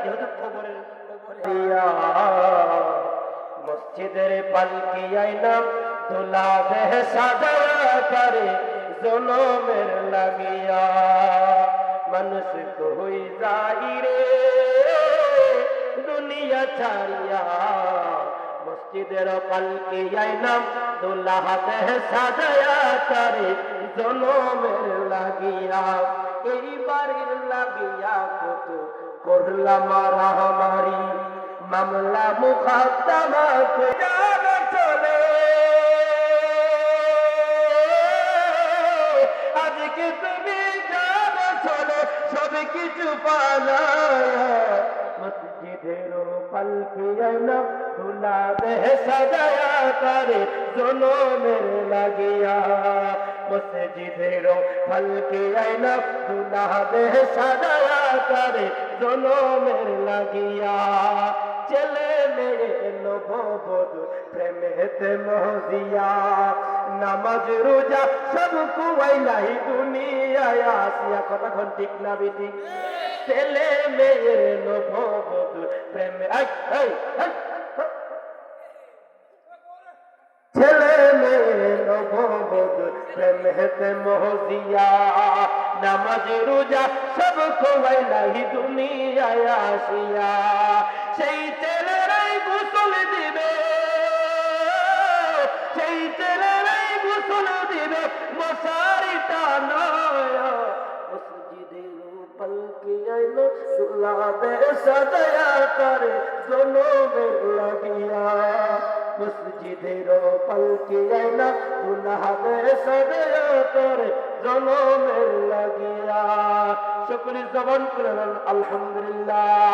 যেহেতু কবরের মসজিদের পালকি আইনা দোলা দেহ সাজায়া করে জনমের লাগিয়া মানুষ কই যাই রে দুনিয়া ছাড়িয়া মসজিদের পালকি আইনা দোলা দেহ সাজায়া করে জনমের লাগিয়া এই বাড়ির লাগিয়া কত করলাম রাহমারি মামলা মুকদ্দমা জানা চলে আজকে তুমি জানা চলে সব কিছু পালায়া মসজিদের পালকি আইনা দুলা দেহ সাজায়া করে জনমের লাগিয়া মসজিদের পালকি আইনা দুলা দেহ সাজায়া করে জনমের লাগিয়া ছেলে মেয়ে নববধূ প্রেমেতে মহজিয়া নামাজ রোজা সব কুয়াইলাই দুনিয়ায় আসিয়া কতক্ষণ ঠিক না বিধি ছেলে মেয়ের নববধূ প্রেমে ছেলে মেয়ে নববধূ প্রেমেতে মহজিয়া নামাজ রোজা সব কুয়াইলাই দুনিয়ায় আসিয়া সেই ছেলেরাই গোসল দিবে সেই ছেলেরাই গোসল দিবে মশারি টানায়া মসজিদের পালকি আইলো দুলা দেহ সাজায়া করে জনমের লাগিয়া মসজিদের পালকি আইনা দুলা দেহ সাজায়া করে জনমের লাগিয়া সকলে জবান করে আলহামদুলিল্লাহ।